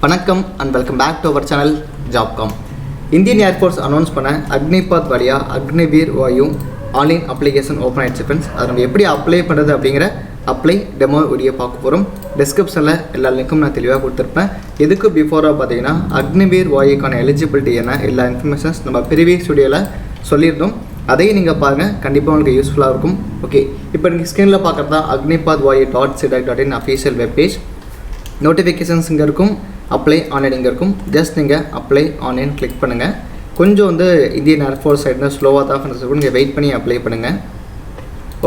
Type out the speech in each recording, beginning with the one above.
வணக்கம் and welcome back to our channel Jobcom. Indian air force announce பண்ண அக்னிபாத் வழியாக Agniveer Vayu online application open ஆகிடுச்சு friends. அதை நம்ம எப்படி அப்ளை பண்ணுறது அப்படிங்கிற அப்ளை டெமோ வீடியோ பார்க்க போகிறோம். டிஸ்கிரிப்ஷனில் எல்லா லிங்க்கும் நான் தெளிவாக கொடுத்துருப்பேன். இதுக்கு பிஃபோராக பார்த்தீங்கன்னா அக்னிவீர் வாயுக்கான எலிஜிபிலிட்டி என்ன எல்லா இன்ஃபர்மேஷன்ஸ் நம்ம ப்ரீவியஸ் வீடியோவில் சொல்லியிருந்தோம். அதையும் நீங்கள் பாருங்கள், கண்டிப்பாக உங்களுக்கு யூஸ்ஃபுல்லாக இருக்கும். ஓகே, இப்போ நீங்கள் ஸ்க்ரீனில் பார்க்குறது தான் அக்னிபாத் வாயு .cidac.in official web page. Notifications இங்கே இருக்கும், அப்ளை ஆன்லைன் இங்கே இருக்கும். ஜஸ்ட் நீங்கள் அப்ளை ஆன்லைன் கிளிக் பண்ணுங்கள். கொஞ்சம் இந்தியன் ஏர்ஃபோர்ஸ் சைடு ஸ்லோவாக தான் இருக்கும், நீங்கள் வெயிட் பண்ணி அப்ளை பண்ணுங்கள்.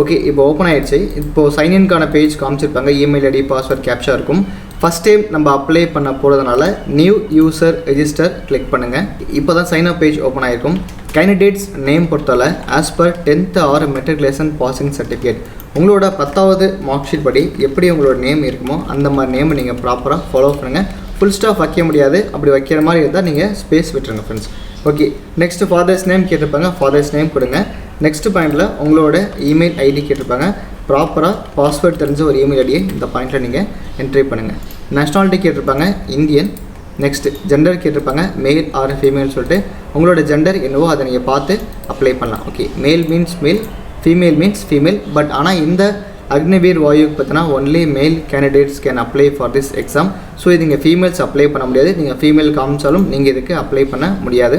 ஓகே, இப்போ ஓப்பன் ஆகிடுச்சு. இப்போது சைன்இன்கான பேஜ் காமிச்சிருப்பாங்க. இமெயில் ஐடி, பாஸ்வேர்ட், கேப்ஷா இருக்கும். ஃபஸ்ட் டைம் நம்ம அப்ளை பண்ண போகிறதுனால நியூ யூசர் ரெஜிஸ்டர் கிளிக் பண்ணுங்கள். இப்போ தான் சைன் அப் பேஜ் ஓப்பன் ஆகிருக்கும். கேண்டிடேட்ஸ் நேம் பொறுத்தவரை as per 10th or matriculation passing certificate, உங்களோட 10வது மார்க் ஷீட் படி எப்படி உங்களோட நேம் இருக்குமோ அந்த மாதிரி நேமை நீங்கள் ப்ராப்பராக ஃபாலோ பண்ணுங்கள். ஃபுல் ஸ்டாப் வைக்க முடியாது, அப்படி வைக்கிற மாதிரி இருந்தால் நீங்கள் ஸ்பேஸ் விட்டுருங்க friends. Okay, next father's name கேட்டிருப்பாங்க, ஃபாதர்ஸ் நேம் கொடுங்க. நெக்ஸ்ட் பாயிண்டில் உங்களோட இமெயில் ஐடி கேட்டிருப்பாங்க. ப்ராப்பராக பாஸ்வேர்ட் தெரிஞ்ச ஒரு இமெயில் ஐடியை இந்த பாயிண்டில் நீங்கள் என்ட்ரி பண்ணுங்கள். நேஷ்னாலிட்டி கேட்டிருப்பாங்க, இந்தியன். நெக்ஸ்ட் ஜெண்டர் கேட்டிருப்பாங்க, மேல் ஆர் ஃபீமேல் சொல்லிட்டு உங்களோட ஜெண்டர் என்னவோ அதை நீங்கள் பார்த்து அப்ளை பண்ணலாம். ஓகே, மேல் மீன்ஸ் மேல், ஃபீமேல் மீன்ஸ் ஃபீமேல். பட் ஆனால் இந்த அக்னிவீர் வாயுக்கு பார்த்தீங்கன்னா ஒன்லி மேல் candidates can apply for this exam. So இது நீங்கள் ஃபீமேல்ஸ் அப்ளை பண்ண முடியாது. நீங்கள் ஃபீமேல் காமிச்சாலும் நீங்கள் இதுக்கு அப்ளை பண்ண முடியாது.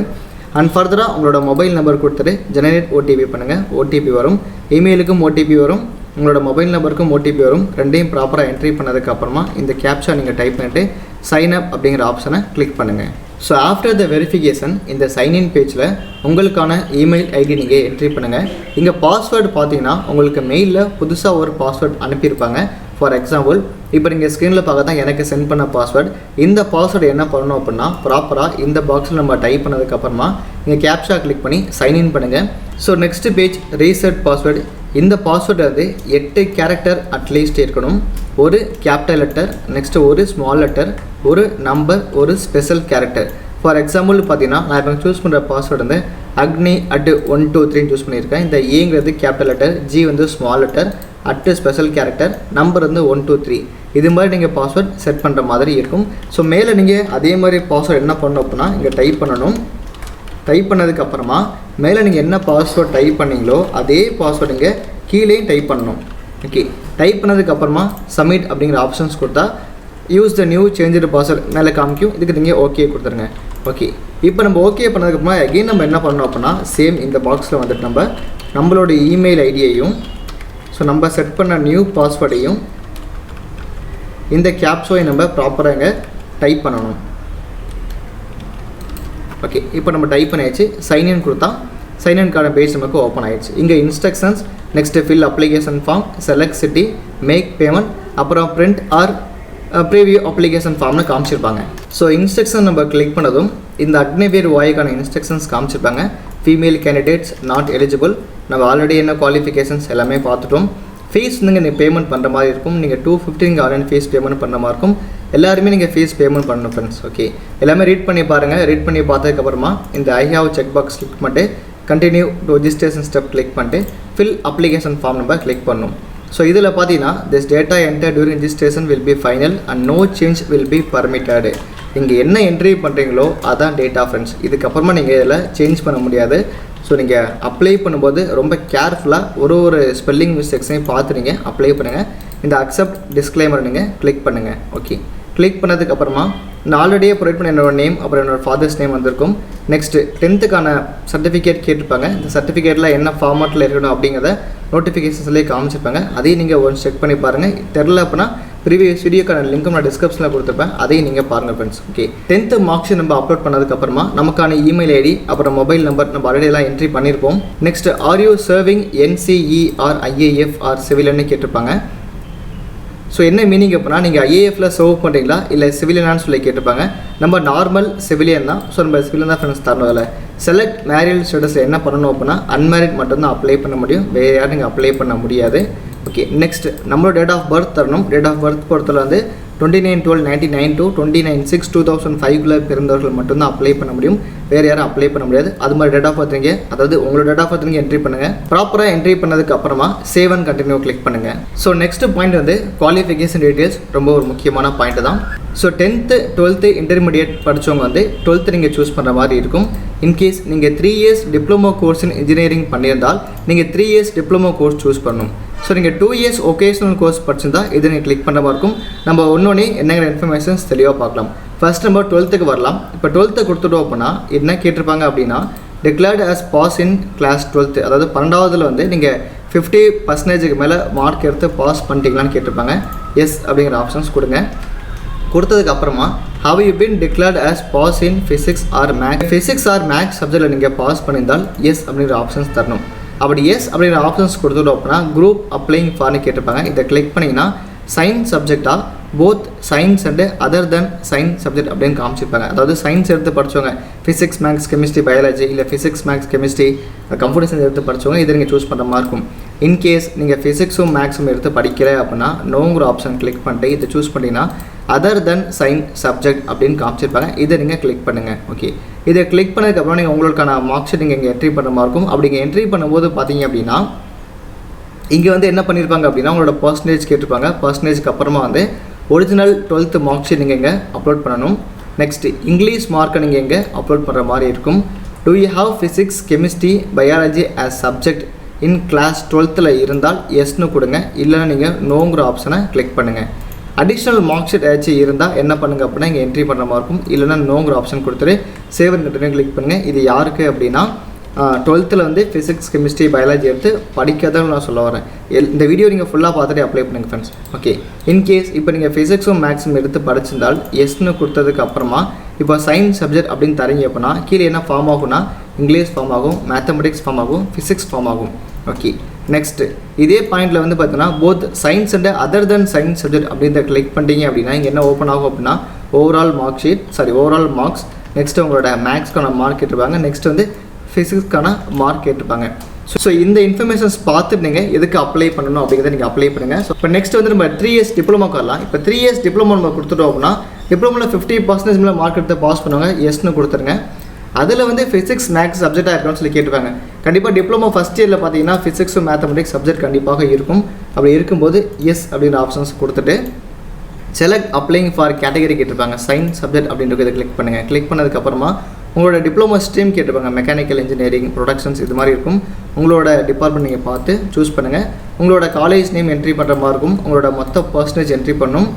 அண்ட் ஃபர்தராக உங்களோட மொபைல் நம்பர் கொடுத்துட்டு ஜெனரேட் ஓடிபி பண்ணுங்கள். ஓடிபி வரும், இமெயிலுக்கும் ஓடிபி வரும், உங்களோட மொபைல் நம்பருக்கும் ஓடிபி வரும். ரெண்டையும் ப்ராப்பராக என்ட்ரி பண்ணதுக்கப்புறமா இந்த கேப்ஷா நீங்கள் டைப் பண்ணிட்டு சைன் அப் அப்படிங்கிற ஆப்ஷனை கிளிக் பண்ணுங்கள். ஸோ ஆஃப்டர் த வெரிஃபிகேஷன் இந்த சைன்இன் பேஜில் உங்களுக்கான இமெயில் ஐடி நீங்கள் என்ட்ரி பண்ணுங்கள். இங்கே பாஸ்வேர்டு பார்த்தீங்கன்னா உங்களுக்கு மெயிலில் புதுசாக ஒரு பாஸ்வேர்டு அனுப்பியிருப்பாங்க. ஃபார் எக்ஸாம்பிள் இப்போ நீங்கள் ஸ்க்ரீனில் பார்க்க தான் எனக்கு சென்ட் பண்ண பாஸ்வேர்டு. இந்த பாஸ்வேர்டு என்ன பண்ணணும் அப்படின்னா ப்ராப்பராக இந்த பாக்ஸில் நம்ம டைப் பண்ணதுக்கப்புறமா இங்கே கேப்ஷா கிளிக் பண்ணி சைன்இன் பண்ணுங்கள். So next page reset password. இந்த பாஸ்வேர்டு 8 கேரக்டர் அட்லீஸ்ட் இருக்கணும். ஒரு கேபிட்டல் லெட்டர், நெக்ஸ்ட்டு ஒரு ஸ்மால் லெட்டர், ஒரு நம்பர், ஒரு ஸ்பெஷல் கேரக்டர். ஃபார் எக்ஸாம்பிள் பார்த்தீங்கன்னா நான் இப்போ சூஸ் பண்ணுற பாஸ்வேர்டு அக்னி @123 சூஸ் பண்ணியிருக்கேன். இந்த ஏங்கிறது capital letter, G small letter, special character, number 123. இது மாதிரி நீங்கள் பாஸ்வேர்ட் செட் பண்ணுற மாதிரி இருக்கும். ஸோ மேலே நீங்கள் அதே மாதிரி பாஸ்வேர்டு என்ன பண்ணணும் அப்படின்னா இங்கே டைப் பண்ணணும். டைப் பண்ணதுக்கப்புறமா மேலே நீங்கள் என்ன பாஸ்வேர்ட் டைப் பண்ணீங்களோ அதே பாஸ்வேர்டு இங்கே கீழேயும் டைப் பண்ணணும். ஓகே, டைப் பண்ணதுக்கப்புறமா சப்மிட் அப்படிங்கிற ஆப்ஷன்ஸ் கொடுத்தா use the new change password மேலே காமிக்கும். இதுக்கு நீங்கள் ஓகே கொடுத்துருங்க. ஓகே, இப்போ நம்ம ஓகே பண்ணதுக்கப்புறமா அகெயின் நம்ம என்ன பண்ணணும் அப்படின்னா சேம் இந்த பாக்ஸில் வந்துட்டு நம்மளோட இமெயில் ஐடியையும் ஸோ நம்ம செட் பண்ண நியூ பாஸ்வேர்டையும் இந்த கேப்ஷாவை நம்ம ப்ராப்பராக இங்கே டைப் பண்ணணும். ஓகே, இப்போ நம்ம டைப் பண்ணியாச்சு. சைன்இன் கொடுத்தா சைன்இன்கான பேஜ் நமக்கு ஓப்பன் ஆகிடுச்சு. இங்கே instructions, next fill application form, select city, make payment, அப்புறம் பிரிண்ட் ஆர் ப்ரீவியூ அப்ளிகேஷன் ஃபார்ம்னு காமிச்சிருப்பாங்க. ஸோ இன்ஸ்ட்ரக்ஷன் நம்ம கிளிக் பண்ணதும் இந்த அக்னிவீர் வாயுக்கான இன்ஸ்ட்ரக்ஷன்ஸ் காமிச்சிருப்பாங்க. Female candidates not eligible. நம்ம ஆல்ரெடி என்ன குவாலிஃபிகேஷன்ஸ் எல்லாமே பார்த்துட்டோம். ஃபீஸ் நீங்கள் பேமெண்ட் பண்ணுற மாதிரி இருக்கும். நீங்கள் 250 நீங்கள் ஆன்லைன் ஃபீஸ் பேமெண்ட் பண்ணுற மாதிரி இருக்கும். எல்லாருமே நீங்கள் ஃபீஸ் பேமெண்ட் பண்ணணும் ஃப்ரெண்ட்ஸ். ஓகே, எல்லாமே ரீட் பண்ணி பாருங்கள். ரீட் பண்ணி பார்த்ததுக்கப்புறமா இந்த I have check box click பண்ணிட்டு கண்டினியூ ரெஜிஸ்ட்ரேஷன் ஸ்டெப் கிளிக் பண்ணிட்டு ஃபில் அப்ளிகேஷன் ஃபார்ம் நம்ம கிளிக் பண்ணணும். ஸோ இதில் பார்த்தீங்கன்னா this data enter during registration will be final and no change will be permitted. இங்கே என்ன என்ட்ரி பண்ணுறீங்களோ அதான் டேட்டா ஃப்ரெண்ட்ஸ். இதுக்கப்புறமா நீங்கள் இதில் சேஞ்ச் பண்ண முடியாது. ஸோ நீங்கள் அப்ளை பண்ணும்போது ரொம்ப கேர்ஃபுல்லாக ஒரு ஸ்பெல்லிங் மிஸ்டேக்ஸையும் பார்த்து நீங்கள் அப்ளை பண்ணுங்கள். இந்த அக்செப்ட் டிஸ்க்ளைமர் நீங்கள் கிளிக் பண்ணுங்கள். ஓகே, கிளிக் பண்ணதுக்கப்புறமா நான் ஆல்ரெடியே ப்ரொவைட் பண்ண என்னோடய நேம் அப்புறம் என்னோடய ஃபாதர்ஸ் நேம் வந்திருக்கும். நெக்ஸ்ட்டு 10th சர்டிஃபிகேட் கேட்டிருப்பாங்க. இந்த சர்டிஃபிகேட்டில் என்ன ஃபார்மேட்டில் இருக்கணும் அப்படிங்கிறத நோட்டிஃபிகேஷன்ஸ்லேயே காமிச்சிருப்பாங்க. அதையும் நீங்கள் ஒன்ஸ் செக் பண்ணி பாருங்கள். தெரில அப்படின்னா ப்ரீவியஸ் வீடியோக்கான லிங்க்கும் நான் டிஸ்கிரிப்ஷனில் கொடுத்துருப்பேன், அதையும் நீங்கள் பாருங்கள் friends. Okay, 10th mark sheet நம்ம அப்லோட் பண்ணதுக்கப்புறமா நமக்கான இமெயில் ஐடி அப்புறம் மொபைல் நம்பர் நம்ம ஆல்ரெடி எல்லாம் என்ட்ரி பண்ணியிருப்போம். Next are you serving NCE or IAF or சிவிலியன்னு கேட்டிருப்பாங்க. ஸோ என்ன மீனிங் அப்படின்னா நீங்கள் ஐஏஎஃப்ல சர்வ் பண்ணுறீங்களா இல்லை சிவிலியனான்னு சொல்லி கேட்டிருப்பாங்க. நம்ம நார்மல் சிவிலியன் தான். ஸோ நம்ம சிவிலியன் தான் ஃப்ரெண்ட்ஸ் தரணும். அதில் செலக்ட் மேரிட் ஸ்டேட்டஸில் என்ன பண்ணணும் அப்படின்னா அன்மேரிட் மட்டும்தான் அப்ளை பண்ண முடியும், வேறு யாரும் நீங்கள் அப்ளை பண்ண முடியாது. ஓகே, நெக்ஸ்ட் நம்மளோட டேட் ஆஃப் பர்த் தரணும். டேட் ஆஃப் பர்த் பொறுத்தவரை 29/12/99 to 29/6/2005 பிறந்தவர்கள் மட்டும்தான் அப்ளை பண்ண முடியும். வேறு யாரும் அப்ளை பண்ண முடியாது. அது மாதிரி டேட் ஆஃப் பர்த் நீங்கள், அதாவது உங்களோட டேட் ஆஃப் பர்த் நீங்கள் என்ட்ரி பண்ணுங்கள். ப்ராப்பராக என்ட்ரி பண்ணதுக்கு அப்புறமா சேவ் அண்ட் கண்டினியூ கிளிக் பண்ணுங்கள். ஸோ நெக்ஸ்ட் பாயிண்ட் வந்து குவாலிஃபிகேஷன் டீட்டெயில்ஸ், ரொம்ப ஒரு முக்கியமான பாயிண்ட் தான். ஸோ 10th 12th இன்டர்மீடியட் படித்தவங்க வந்து 12th நீங்கள் சூஸ் பண்ணுற மாதிரி இருக்கும். இன்கேஸ் நீங்கள் 3 years diploma course in engineering பண்ணியிருந்தால் நீங்கள் 3 years டிப்ளமோ கோர்ஸ் சூஸ் பண்ணணும். ஸோ நீங்கள் 2 years ஒகேஷனல் கோர்ஸ் படிச்சிருந்தா இதை நீங்கள் கிளிக் பண்ணுற மாதிரி இருக்கும். நம்ம ஒன்னொன்னே என்னங்கிற இன்ஃபர்மேஷன்ஸ் தெளிவாக பார்க்கலாம். ஃபர்ஸ்ட் நம்ம 12th வரலாம். இப்போ 12th கொடுத்துட்டோம் அப்படின்னா என்ன கேட்டிருப்பாங்க அப்படின்னா, declared as pass in class 12th, அதாவது 12வதுல வந்து நீங்கள் 50% மேலே மார்க் எடுத்து பாஸ் பண்ணிட்டீங்களான்னு கேட்டிருப்பாங்க. எஸ் அப்படிங்கிற ஆப்ஷன்ஸ் கொடுங்க. கொடுத்ததுக்கு அப்புறமா have you been declared as pass in physics or maths சப்ஜெக்டில் நீங்கள் பாஸ் பண்ணியிருந்தால் எஸ் அப்படிங்கிற ஆப்ஷன்ஸ் தரணும். அப்படி எஸ் அப்படிங்கிற ஆப்ஷன்ஸ் கொடுத்துட்டோம் அப்படின்னா குரூப் அப்ளைங் ஃபார்னு கேட்டிருப்பாங்க. இதை கிளிக் பண்ணிங்கன்னா சயின்ஸ் சப்ஜெக்டாக both science and other then science subject அப்படின்னு காமிச்சிருப்பாங்க. அதாவது சயின்ஸ் எடுத்து படித்தவங்க ஃபிசிக்ஸ் மேக்ஸ் கெமிஸ்ட்ரி பயாலஜி, இல்லை physics maths chemistry computer science எடுத்து படித்தவங்க இதை நீங்கள் சூஸ் பண்ணுற மாதிரி இருக்கும். இன்கேஸ் நீங்கள் ஃபிசிக்ஸும் மேக்ஸும் எடுத்து படிக்கல அப்படின்னா நோங்கிற ஆப்ஷன் கிளிக் பண்ணிட்டு இதை சூஸ் பண்ணிங்கன்னா அதர் தென் சயின்ஸ் சப்ஜெக்ட் அப்படின்னு காமிச்சிருப்பாங்க. இதை நீங்கள் கிளிக் பண்ணுங்கள். ஓகே, இதை கிளிக் பண்ணதுக்கப்புறம் நீங்கள் உங்களுக்கான மார்க் ஷீட் நீங்கள் இங்கே என்ட்ரி பண்ணுற மாதிரி இருக்கும். அப்படி இங்கே என்ட்ரி பண்ணும்போது பார்த்தீங்க அப்படின்னா இங்கே வந்து என்ன பண்ணியிருப்பாங்க அப்படின்னா உங்களோட பர்சன்டேஜ் கேட்டிருப்பாங்க. பர்சன்டேஜ்க்கு அப்புறமா வந்து ஒரிஜினல் 12th மார்க் ஷீட் நீங்கள் இங்கே அப்லோட் பண்ணணும். நெக்ஸ்ட்டு இங்கிலீஷ் மார்க்கை நீங்கள் இங்கே அப்லோட் பண்ணுற மாதிரி இருக்கும். Do you have physics chemistry biology as subject in class 12th இருந்தால் எஸ்னு கொடுங்க. இல்லைன்னா நீங்கள் நோங்கிற ஆப்ஷனை கிளிக் பண்ணுங்கள். அடிஷ்னல் மார்க் ஷீட் ஏதாச்சும் இருந்தால் என்ன பண்ணுங்கள் அப்படின்னா இங்கே என்ட்ரி பண்ணுற மாதிரி இருக்கும். இல்லைனா நோங்கிற ஆப்ஷன் கொடுத்துட்டு சேவ் அண்ட் கண்டினியூ கிளிக் பண்ணுங்கள். இது யாருக்கு அப்படின்னா 12th வந்து ஃபிசிக்ஸ் கெமிஸ்ட்ரி பயாலஜி எடுத்து படிக்காதவங்க நான் சொல்ல வரேன். இந்த வீடியோ நீங்கள் ஃபுல்லாக பார்த்துட்டு அப்ளை பண்ணுங்கள் ஃப்ரெண்ட்ஸ். ஓகே, இன்கேஸ் இப்போ நீங்கள் ஃபிசிக்ஸும் மேக்ஸும் எடுத்து படிச்சிருந்தால் எஸ்னு கொடுத்ததுக்கு அப்புறமா இப்போ சயின்ஸ் சப்ஜெக்ட் அப்படின்னு தரீங்க அப்படின்னா கீழே என்ன ஃபார்ம் ஆகும்னா இங்கிலீஷ் ஃபார்ம் ஆகும், மேத்தமெட்டிக்ஸ் ஃபார்ம் ஆகும், ஃபிசிக்ஸ் ஃபார்ம் ஆகும். ஓகே, நெக்ஸ்ட்டு இதே பாயிண்டில் வந்து பார்த்தீங்கன்னா both science and other then science subject அப்படின்ற கிளிக் பண்ணிட்டீங்க அப்படின்னா இங்கே என்ன ஓப்பன் ஆகும் அப்படின்னா ஓவரால் மார்க்ஸ், நெக்ஸ்ட்டு உங்களோட மேக்ஸ்க்கான மார்க் கேட்டிருப்பாங்க, நெக்ஸ்ட் வந்து ஃபிசிக்ஸ்க்கான மார்க் கேட்டிருப்பாங்க. ஸோ இந்த இன்ஃபர்மேஷன்ஸ் பார்த்துட்டு நீங்கள் எதுக்கு அப்ளை பண்ணணும் அப்படிங்கிறத நீங்கள் அப்ளை பண்ணுங்கள். ஸோ இப்போ நெக்ஸ்ட் வந்து நம்ம 3 years டிப்ளமோக்கு வரலாம். இப்போ 3 years டிப்ளமோ நம்ம கொடுத்துட்டோம் அப்படின்னா டிப்ளமோவில் 50% மேலே மார்க் எடுத்து பாஸ் பண்ணுவாங்க, எஸ்னு கொடுத்துருங்க. அதில் வந்து ஃபிசிக்ஸ் மேக்ஸ் சப்ஜெக்டாக இருக்கணும்னு சொல்லி கேட்டுருப்பாங்க. கண்டிப்பாக டிப்ளமோ ஃபஸ்ட் இயரில் பார்த்தீங்கன்னா ஃபிசிக்ஸும் மேத்தமெட்டிக்ஸ் சப்ஜெக்ட் கண்டிப்பாக இருக்கும். அப்படி இருக்கும்போது எஸ் அப்படின்ற ஆப்ஷன்ஸ் கொடுத்துட்டு செலக்ட் அப்ளைங் ஃபார் கேட்டகரி கேட்டிருப்பாங்க. சயின்ஸ் சப்ஜெக்ட் அப்படின்றத இதை கிளிக் பண்ணுங்கள். கிளிக் பண்ணதுக்கப்புறமா உங்களோட டிப்ளமோ ஸ்ட்ரீம் கேட்டிருப்பாங்க. மெக்கானிக்கல் இன்ஜினியரிங், ப்ரொடக்ஷன்ஸ் இது மாதிரி இருக்கும். உங்களோட டிபார்ட்மெண்ட் நீங்கள் பார்த்து சூஸ் பண்ணுங்கள். உங்களோட காலேஜ் நேம் என்ட்ரி பண்ணுற மாதிரி இருக்கும். உங்களோட மொத்த பர்சன்டேஜ் என்ட்ரி பண்ணணும்.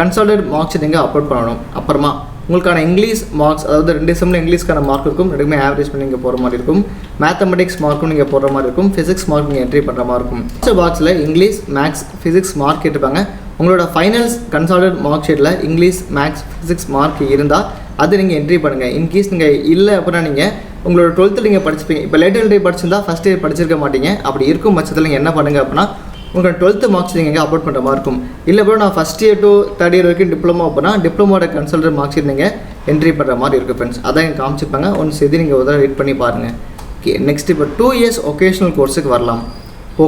கன்சல்டட் மார்க்ஸ் நீங்கள் அப்லோட் பண்ணணும். அப்புறமா உங்களுக்கான இங்கிலீஷ் மார்க்ஸ், அதாவது 2 செம்மில் இங்கிலீஷ்க்கான மார்க் இருக்கும், ரெண்டுமே ஆவரேஜ் பண்ணி நீங்கள் போகிற மாதிரி இருக்கும். மேத்தமெட்டிக்ஸ் மார்க்கும் நீங்கள் போடுற மாதிரி இருக்கும், ஃபிசிக்ஸ் மார்க் நீங்கள் என்ட்ரி பண்ணுற மாதிரி இருக்கும். ஃபஸ்ட் பாக்ஸில் இங்கிலீஷ் மேக்ஸ் ஃபிசிக்ஸ் மார்க் கேட்டுப்பாங்க. உங்களோட ஃபைனல்ஸ் கன்சால்டட் மார்க் ஷீட்டில் இங்கிலீஷ் மேக்ஸ் ஃபிசிக்ஸ் மார்க் இருந்தால் அது நீங்கள் என்ட்ரி பண்ணுங்கள். இன்கேஸ் நீங்கள் இல்லை அப்படின்னா நீங்கள் உங்களோட 12th நீங்கள் படிச்சுப்பீங்க. இப்போ லேட் என்ட்ரி படிச்சிருந்தா ஃபஸ்ட் இயர் படிச்சிருக்க மாட்டீங்க. அப்படி இருக்கும் பட்சத்தில் நீங்கள் என்ன பண்ணுங்கள் அப்படின்னா உங்களோட 12th மார்க்ஸ் நீங்கள் எங்கே அப்லோட் பண்ணுற மாதிரி இருக்கும். இல்லை அப்புறம் நான் first year to 3rd year வரைக்கும் டிப்ளமோ அப்படின்னா டிப்ளமோட கன்சல்டட் மார்க் ஷீட் நீங்கள் என்ட்ரி பண்ணுற மாதிரி இருக்குது ஃப்ரெண்ட்ஸ். அதான் இங்கே காமிச்சிப்பாங்க. ஒன்ஸ் இது நீங்கள் ஒரு வெயிட் பண்ணி பாருங்கள். ஓகே, நெக்ஸ்ட் இப்போ 2 years ஒகேஷனல் கோர்ஸுக்கு வரலாம்.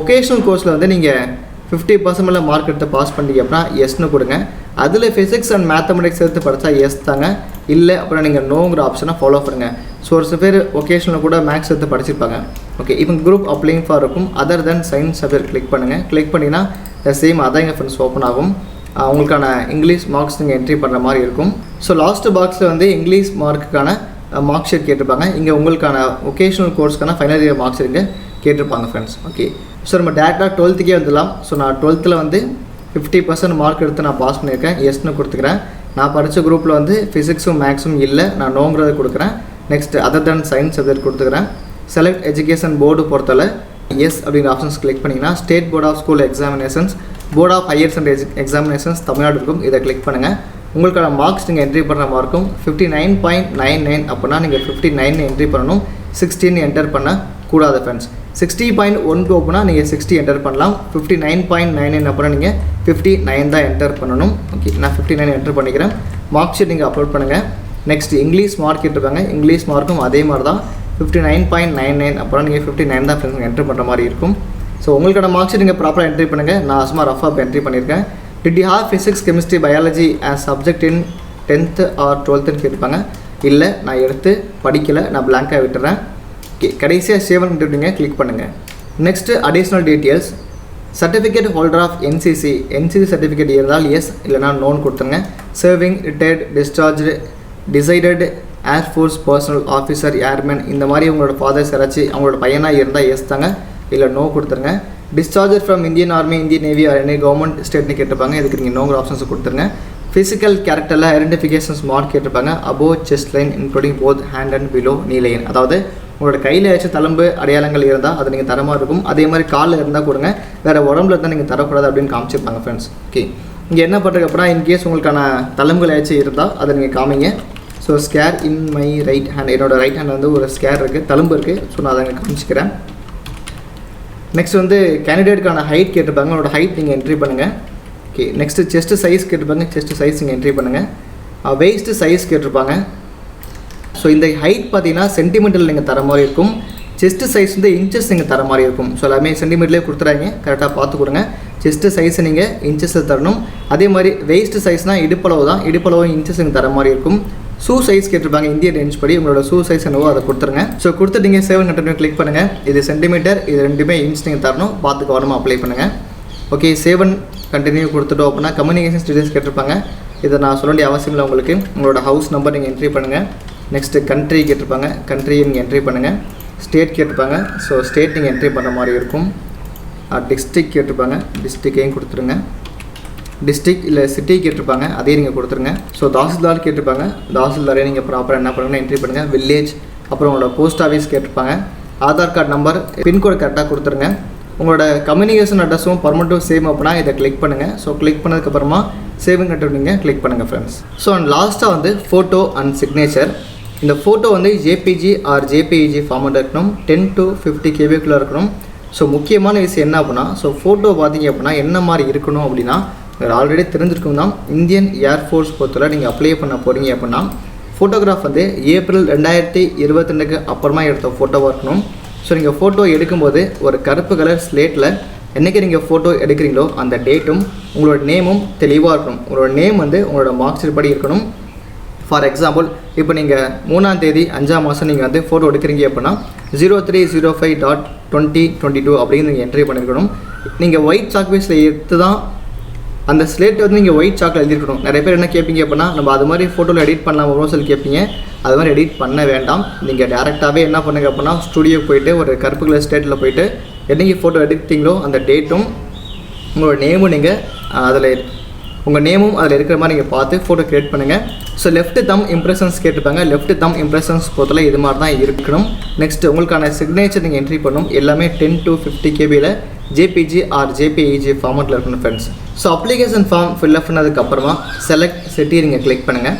ஒகேஷனல் கோர்ஸில் வந்து நீங்கள் 50% மேலே மார்க் எடுத்து பாஸ் பண்ணிங்க அப்படின்னா எஸ்னு கொடுங்க. அதில் ஃபிசிக்ஸ் அண்ட் மேத்தமெட்டிக்ஸ் எடுத்து படித்தா எஸ் தாங்க. இல்லை அப்புறம் நீங்கள் நோங்கிற ஆப்ஷனை ஃபாலோ பண்ணுங்கள். ஸோ ஒரு சில பேர் ஒகேஷனில் கூட மேக்ஸ் எடுத்து படிச்சிருப்பாங்க. ஓகே, இப்போ குரூப் அப்ளைங் ஃபார் இருக்கும். Other then science subject click பண்ணுங்கள். கிளிக் பண்ணிங்கன்னா சேம் அதான் எங்கள் ஃப்ரெண்ட்ஸ் ஓப்பன் ஆகும். உங்களுக்கான இங்கிலீஷ் மார்க்ஸ் நீங்கள் என்ட்ரி பண்ணுற மாதிரி இருக்கும். ஸோ லாஸ்ட் பாக்ஸில் வந்து இங்கிலீஷ் மார்க்குக்கான மார்க் ஷீட் கேட்டிருப்பாங்க. இங்கே உங்களுக்கான ஒகேஷனல் கோர்ஸ்க்கான ஃபைனல் இயர் மார்க்ஸ் இங்கே கேட்டிருப்பாங்க ஃப்ரெண்ட்ஸ். ஓகே, ஸோ நம்ம டேரெக்டாக 12th வந்துடலாம். ஸோ நான் 12th வந்து 50% மார்க் எடுத்து நான் பாஸ் பண்ணியிருக்கேன், எஸ்னு கொடுத்துக்கிறேன். நான் படித்த குரூப்பில் வந்து ஃபிசிக்ஸும் மேக்ஸும் இல்லை, நான் நோங்கிறத கொடுக்குறேன். Next other then science subject கொடுத்துக்கிறேன். செலக்ட் எஜுகேஷன் போர்டு பொறுத்தவரை எஸ் அப்படிங்கிற ஆப்ஷன்ஸ் கிளிக் பண்ணிங்கன்னா state board of school examinations, board of higher secondary examinations Tamil Nadu இருக்கும். இதை கிளிக் பண்ணுங்கள். உங்களுக்கான மார்க்ஸ் நீங்கள் என்ட்ரி பண்ணுற மார்க்கும் 59.99 அப்படின்னா நீங்கள் 59 என்ட்ரி பண்ணணும், 16 என்டர் பண்ணக்கூடாது ஃப்ரெண்ட்ஸ். 60.12 அப்படின்னா நீங்கள் 60 என்டர் பண்ணலாம். 59.99 அப்படின்னா நீங்கள் 59 தான் என்டர் பண்ணணும். ஓகே, நான் 59 என்டர் பண்ணிக்கிறேன். மார்க் ஷீட் நீங்கள் அப்லோட் பண்ணுங்கள். நெக்ஸ்ட் இங்கிலீஷ் மார்க் கேட்டிருப்பாங்க. இங்கிலீஷ் மார்க்கும் அதே மாதிரி தான் 59.99 அப்படின்னா நீங்கள் 59 தான் என்ட்ரி பண்ணுற மாதிரி இருக்கும். ஸோ உங்களுக்கான மார்க் ஷீட் நீங்கள் ப்ராப்பராக என்ட்ரி பண்ணுங்கள். நான் சும்மா ரஃபாக என்ட்ரி பண்ணியிருக்கேன். Did you have physics chemistry biology as subject in 10th or 12th கேட்பாங்க. இல்லை நான் எடுத்து படிக்கலை, நான் பிளாங்காக விட்டுறேன். ஓகே, கடைசியாக சேவன் விட்டுவிட்டீங்க, கிளிக் பண்ணுங்கள். Next additional details. Certificate holder of NCC certificate இருந்தால் எஸ், இல்லைனா நோன் கொடுத்துருங்க. Serving, retired, discharged, deceased air force personnel officer, airman, இந்த மாதிரி உங்களோட ஃபாதர்ஸ் யாராச்சும் அவங்களோட பையனாக இருந்தால் எஸ் தாங்க, இல்லை நோ கொடுத்துருங்க. Discharger from Indian army, Indian navy or any government ஸ்டேட்னு கேட்டிருப்பாங்க, இதுக்கு நீங்கள் நோங்கிற ஆப்ஷன்ஸ் கொடுத்துருங்க. ஃபிசிக்கல் கேரக்டரில் ஐடென்டிஃபிகேஷன்ஸ் மார்க் கேட்டிருப்பாங்க. Above chest line including both hand and below knee line, அதாவது உங்களோட கையில் ஏதாச்சும் தழும்பு அடையாளங்கள் இருந்தால் அது நீங்கள் தர மாதிரி இருக்கும். அதே மாதிரி காலில் இருந்தால் கொடுங்க, வேறு உடம்புல இருந்தால் நீங்கள் தரக்கூடாது அப்படின்னு காமிச்சிருப்பாங்க ஃப்ரெண்ட்ஸ். ஓகே, இங்கே என்ன பண்ணுறதுக்கு அப்படின்னா இன்கேஸ் உங்களுக்கான தழும்புகள் ஏதாச்சும் இருந்தால் அதை நீங்கள் காமிங்க. So scar in my right hand, என்னோடய ரைட் ஹேண்ட் வந்து ஒரு ஸ்கேர் இருக்குது, தழும்பு இருக்குது. ஸோ நான் அதை காமிச்சிக்கிறேன். நெக்ஸ்ட் வந்து கேண்டிடேட்டுக்கான ஹைட் கேட்டிருப்பாங்க, உங்களோட ஹைட் நீங்கள் என்ட்ரி பண்ணுங்கள். ஓகே, நெக்ஸ்ட்டு செஸ்ட் சைஸ் கேட்டிருப்பாங்க, செஸ்ட் சைஸ் நீங்கள் என்ட்ரி பண்ணுங்கள். வெயிஸ்ட்டு சைஸ் கேட்டிருப்பாங்க. ஸோ இந்த ஹைட் பார்த்தீங்கன்னா சென்டிமீட்டரில் நீங்கள் தர மாதிரி இருக்கும். செஸ்ட் சைஸ் வந்து இன்ச்சஸ் நீங்கள் தர மாதிரி இருக்கும். ஸோ எல்லாமே சென்டிமீட்டர்லேயே கொடுத்துறாங்க, கரெக்டாக பார்த்து கொடுங்க. செஸ்ட்டு சைஸை நீங்கள் இன்ச்சஸில் தரணும். அதே மாதிரி வெயிஸ்ட்டு சைஸ்னால் இடுப்பளவு தான், இடுப்பளவு இன்ச்சஸ் நீங்கள் தர மாதிரி இருக்கும். ஷூ சைஸ் கேட்டிருப்பாங்க, இந்தியன் ரேஞ்ச் படி உங்களோட ஷூ சைஸ் என்னவோ அதை கொடுத்துருங்க. ஸோ கொடுத்துட்டு நீங்கள் சேவ் கண்டினியூ கிளிக் பண்ணுங்கள். இது சென்டிமீட்டர், இது ரெண்டுமே இன்ச் நீங்கள் தரணும், பார்த்து கவனமாக அப்ளை பண்ணுங்கள். ஓகே, சேவன் கண்டினியூ கொடுத்துட்டோம் அப்படின்னா கம்யூனிகேஷன் டீடைல்ஸ் கேட்டிருப்பாங்க. இதை நான் சொல்ல வேண்டிய அவசியம் இல்லை உங்களுக்கு. உங்களோட ஹவுஸ் நம்பர் நீங்கள் என்ட்ரி பண்ணுங்கள். நெக்ஸ்ட்டு கண்ட்ரி கேட்டிருப்பாங்க, கண்ட்ரியை நீங்கள் என்ட்ரி பண்ணுங்கள். ஸ்டேட் கேட்டிருப்பாங்க, ஸோ ஸ்டேட் நீங்கள் என்ட்ரி பண்ணுற மாதிரி இருக்கும். டிஸ்ட்ரிக் கேட்டிருப்பாங்க, டிஸ்ட்ரிக்கையும் கொடுத்துருங்க. டிஸ்ட்ரிக் இல்லை சிட்டி கேட்டிருப்பாங்க, அதையும் நீங்கள் கொடுத்துருங்க. ஸோ தாசில்தார் கேட்டிருப்பாங்க, தாசில்தாரே நீங்கள் ப்ராப்பராக என்ன பண்ணுங்கன்னா என்ட்ரி பண்ணுங்கள். வில்லேஜ், அப்புறம் உங்களோட போஸ்ட் ஆஃபீஸ் கேட்டிருப்பாங்க. ஆதார் கார்டு நம்பர், பின்கோடு கரெக்டாக கொடுத்துருங்க. உங்களோட கம்யூனிகேஷன் அட்ரஸும் பர்மனெண்ட்டும் சேம் அப்படின்னா இதை கிளிக் பண்ணுங்கள். ஸோ கிளிக் பண்ணதுக்கப்புறமா சேவிங் கட்டு நீங்கள் கிளிக் பண்ணுங்கள் ஃப்ரெண்ட்ஸ். ஸோ அண்ட் லாஸ்ட்டாக வந்து ஃபோட்டோ அண்ட் சிக்னேச்சர். இந்த ஃபோட்டோ வந்து ஜேபிஜி ஆர் ஜேபிஇஜி ஃபார்மேட் இருக்கணும், 10 to 50 கேபிக்குள்ளே இருக்கணும். ஸோ முக்கியமான விஷயம் என்ன அப்படின்னா, ஸோ ஃபோட்டோ பார்த்தீங்க அப்படின்னா என்ன மாதிரி இருக்கணும் அப்படின்னா ஆல்ரெடி தெரிஞ்சிருக்கும் தான். இந்தியன் ஏர்ஃபோர்ஸ் பொறுத்தவரை நீங்கள் அப்ளை பண்ண போகிறீங்க அப்படின்னா ஃபோட்டோகிராஃப் வந்து ஏப்ரல் 2022 அப்புறமா எடுத்த ஃபோட்டோவாக இருக்கணும். ஸோ நீங்கள் ஃபோட்டோ எடுக்கும்போது ஒரு கருப்பு கலர் ஸ்லேட்டில் என்றைக்கு நீங்கள் ஃபோட்டோ எடுக்கிறீங்களோ அந்த டேட்டும் உங்களோட நேமும் தெளிவாக இருக்கணும். உங்களோட நேம் வந்து உங்களோட மார்க் ஷீட் படி இருக்கணும். ஃபார் எக்ஸாம்பிள், இப்போ நீங்கள் 3ஆம் தேதி 5ஆம் மாதம் நீங்கள் வந்து ஃபோட்டோ எடுக்கிறீங்க அப்படின்னா 0305.2022 அப்படின்னு நீங்கள் என்ட்ரி பண்ணியிருக்கணும். நீங்கள் ஒயிட் சாக் பீஸில் எடுத்து தான் அந்த ஸ்லேட் வந்து நீங்கள் ஒயிட் சாக்கில் எழுதிருக்கணும். நிறைய பேர் என்ன கேட்பீங்க அப்படின்னா, நம்ம அது மாதிரி ஃபோட்டோவில் எடிட் பண்ணலாம் சொல்லி கேட்பீங்க. அது மாதிரி எடிட் பண்ண வேண்டாம். நீங்கள் டேரெக்டாகவே என்ன பண்ணுங்க அப்படின்னா ஸ்டுடியோ போயிட்டு ஒரு கருப்பு கலர் ஸ்டேட்டில் போயிட்டு என்னைக்கு ஃபோட்டோ எடுத்தீங்களோ அந்த டேட்டும் உங்களோட நேமும் நீங்கள் அதில் உங்கள் நேமும் அதில் இருக்கிற மாதிரி நீங்கள் பார்த்து ஃபோட்டோ க்ரியேட் பண்ணுங்கள். ஸோ லெஃப்ட் தம் இம்ப்ரெஷன்ஸ் கேட்டிருப்பாங்க. லெஃப்ட் தம் இம்ப்ரெஷன்ஸ் பொறுத்தவரை இது மாதிரி தான் இருக்கணும். நெக்ஸ்ட்டு உங்களுக்கான சிக்னேச்சர் நீங்கள் என்ட்ரி பண்ணணும். எல்லாமே 10 to 50 கேபியில் ஜேபிஜி ஆர் ஜேபிஇஜி ஃபார்மெட்டில் இருக்கணும் friends. So application form fill up பண்ணதுக்கப்புறமா செலக்ட் சிட்டி நீங்கள் கிளிக் பண்ணுங்கள்.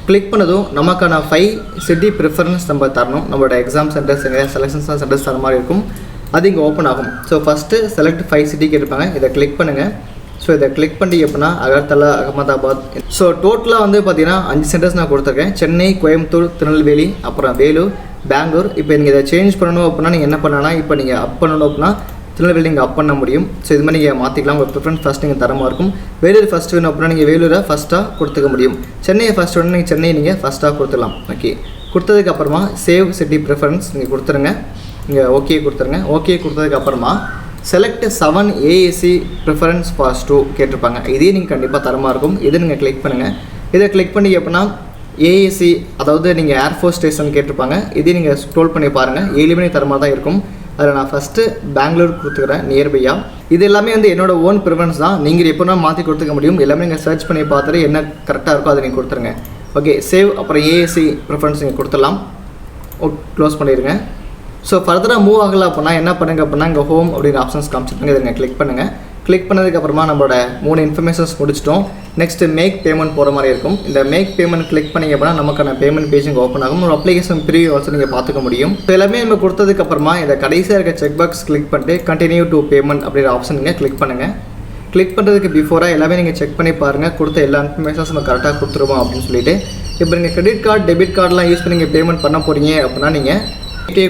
கிளிக் பண்ணதும் நமக்கான 5 சிட்டி ப்ரிஃபரன்ஸ் நம்ம தரணும். நம்மளோட எக்ஸாம் சென்டர்ஸ் எங்கே செலெக்ஷன்ஸ் சென்டர்ஸ் தர மாதிரி இருக்கும். அது இங்கே ஓப்பன் ஆகும். ஸோ ஃபஸ்ட்டு செலக்ட் 5 சிட்டி கேட்டிருப்பாங்க, இதை கிளிக் பண்ணுங்கள். ஸோ இதை கிளிக் பண்ணி அப்படின்னா அகர்தலா, அகமதாபாத். ஸோ டோட்டலாக வந்து பார்த்தீங்கன்னா 5 சென்டர்ஸ் நான் கொடுத்துருக்கேன். சென்னை, கோயம்புத்தூர், திருநெல்வேலி, அப்புறம் வேலூர், பெங்களூர். இப்போ நீங்கள் இதை சேஞ்ச் பண்ணணும் அப்படின்னா நீங்கள் என்ன பண்ணலாம், இப்போ நீங்கள் அப் பண்ணணும் அப்படின்னா திருநெல்வேலி நீங்கள் அப் பண்ண முடியும். ஸோ இது மாதிரி நீங்கள் மாற்றிக்கலாம். உங்கள் ப்ரிஃபரன்ஸ் ஃபஸ்ட் நீங்கள் தரமாக இருக்கும். வேலூர் ஃபஸ்ட் வேணும் அப்படின்னா நீங்கள் வேலூரை ஃபஸ்ட்டாக கொடுத்துக்க முடியும். சென்னையை ஃபஸ்ட் வேணும் நீங்கள் சென்னையை நீங்கள் ஃபஸ்ட்டாக கொடுத்துடலாம். ஓகே, கொடுத்ததுக்கப்புறமா சேவ் சிட்டி ப்ரிஃபரன்ஸ் நீங்கள் கொடுத்துருங்க. இங்கே ஓகே கொடுத்துருங்க. ஓகே கொடுத்ததுக்கப்புறமா செலக்ட் 7 ஏஏசி ப்ரிஃபரன்ஸ் ஃபார் 2 கேட்டிருப்பாங்க. இதே நீங்கள் கண்டிப்பாக தரமாக இருக்கும். இதை நீங்கள் கிளிக் பண்ணுங்கள். இதை கிளிக் பண்ணி அப்படின்னா ஏஏசி, அதாவது நீங்கள் ஏர்ஃபோர்ஸ் ஸ்டேஷன் கேட்டிருப்பாங்க. இதே நீங்கள் ஸ்க்ரோல் பண்ணி பாருங்கள், 7 மணி தரமாக தான் இருக்கும். அதில் நான் ஃபஸ்ட்டு பெங்களூர் கொடுத்துக்கிறேன் நியர்பையாக. இது எல்லாமே வந்து என்னோடய ஓன் ப்ரிஃபரன்ஸ் தான். நீங்கள் எப்போனா மாற்றி கொடுத்துக்க முடியும். எல்லாமே நீங்கள் சர்ச் பண்ணி பார்த்துட்டு என்ன கரெக்டாக இருக்கோ அதை நீங்கள் கொடுத்துருங்க. Okay, save. அப்புறம் ஏஏசி ப்ரிஃபரன்ஸ் நீங்கள் கொடுத்துடலாம். க்ளோஸ் பண்ணிடுங்க. ஸோ ஃபர்தராக மூவ் ஆகலை அப்படின்னா என்ன பண்ணுங்க அப்படின்னா இங்கே ஹோம் அப்படிங்கிற ஆப்ஷன்ஸ் காமிச்சிருப்பாங்க, இதை நீங்கள் கிளிக் பண்ணுங்கள். கிளிக் பண்ணதுக்கப்புறமா நம்மளோட 3 இன்ஃபர்மேஷன்ஸ் முடிச்சிட்டோம். நெக்ஸ்ட்டு மேக் பேமெண்ட் போகிற மாதிரி இருக்கும். இந்த மேக் பேமெண்ட் கிளிக் பண்ணிங்க அப்படின்னா நமக்கான பேமெண்ட் பேஜ் இங்கே ஓப்பன் ஆகும். ஒரு அப்ளிகேஷன் ப்ரிவியூ ஆல்சோ நீங்கள் பார்த்துக்க முடியும். ஸோ எல்லாமே நம்ம கொடுத்ததுக்கப்புறமா இதை கடைசியாக இருக்க செக் பாக்ஸ் கிளிக் பண்ணிட்டு கண்டினியூ டு பேமெண்ட் அப்படிங்கிற ஆப்ஷன் நீங்கள் கிளிக் பண்ணுங்கள். கிளிக் பண்ணுறதுக்கு பிஃபோராக எல்லாமே நீங்கள் செக் பண்ணி பாருங்கள், கொடுத்த எல்லா இன்ஃபர்மேஷன்ஸ் நம்ம கரெக்டாக கொடுத்துருவோம் அப்படின்னு சொல்லிட்டு. இப்போ நீங்கள் கிரெடிட் கார்டு, டெபிட் கார்டெலாம் யூஸ் பண்ணி நீங்கள் பேமெண்ட் பண்ண போகிறீங்க அப்படின்னா நீங்கள்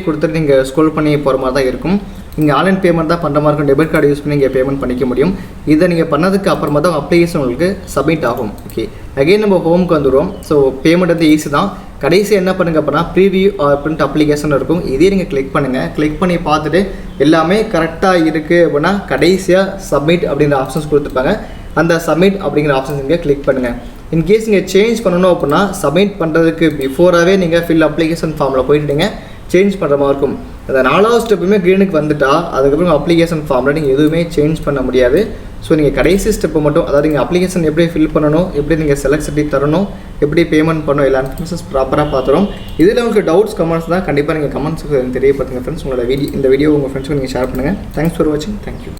கொடுத்துட்டு நீங்கள் ஸ்க்ரோல் பண்ணி போகிற மாதிரி தான் இருக்கும். இங்கே ஆன்லைன் பேமெண்ட் தான் பண்ணுற மாதிரி இருக்கும். டெபிட் கார்டு யூஸ் பண்ணி இங்கே பேமெண்ட் பண்ணிக்க முடியும். இதை நீங்கள் பண்ணதுக்கு அப்புறமா தான் அப்ளிகேஷன் உங்களுக்கு சப்மிட் ஆகும். ஓகே, அகைன் நம்ம ஹோமுக்கு வந்துடுவோம். ஸோ பேமெண்ட் வந்து ஈஸி தான். கடைசி என்ன பண்ணுங்க அப்படின்னா ப்ரீவியூ பிரிண்ட் அப்ளிகேஷன் இருக்கும். இதே நீங்கள் கிளிக் பண்ணுங்கள். கிளிக் பண்ணி பார்த்துட்டு எல்லாமே கரெக்டாக இருக்குது அப்படின்னா கடைசியாக சப்மிட் அப்படிங்கிற ஆப்ஷன்ஸ் கொடுத்துருப்பாங்க. அந்த சப்மிட் அப்படிங்கிற ஆப்ஷன்ஸ் இங்கே கிளிக் பண்ணுங்கள். இன்கேஸ் நீங்கள் சேஞ்ச் பண்ணணும் அப்படின்னா சப்மிட் பண்ணுறதுக்கு பிஃபோராகவே நீங்கள் ஃபில் அப்ளிகேஷன் ஃபார்மில் போயிட்டு நீங்கள் சேஞ்ச் பண்ணுற மாதிரி இருக்கும். அந்த 4வது ஸ்டெப்புமே க்ரீனுக்கு வந்துட்டா அதுக்கப்புறம் அப்ளிகேஷன் ஃபார்மில் நீங்கள் எதுவுமே சேஞ்ச் பண்ண முடியாது. ஸோ நீங்கள் கடைசி ஸ்டெப்பு மட்டும், அதாவது நீங்கள் அப்ளிகேஷன் எப்படி ஃபில் பண்ணணும், எப்படி நீங்கள் செலக்ட் பண்ணி தரணும், எப்படி பேமெண்ட் பண்ணணும், எல்லா இன்ஃபர்மேஷன்ஸ் ப்ராப்பராக பார்த்துரும். இதில் உங்களுக்கு டவுட்ஸ் கமெண்ட்ஸ் தான் கண்டிப்பாக நீங்கள் கமெண்ட்ஸுக்கு தெரியப்படுத்துங்க ஃப்ரெண்ட்ஸ். உங்களோட இந்த வீடியோ உங்கள் ஃப்ரெண்ட்ஸுக்கு நீங்கள் ஷேர் பண்ணுங்கள். தேங்க்ஸ் ஃபார் வாட்சிங். தேங்க்யூ.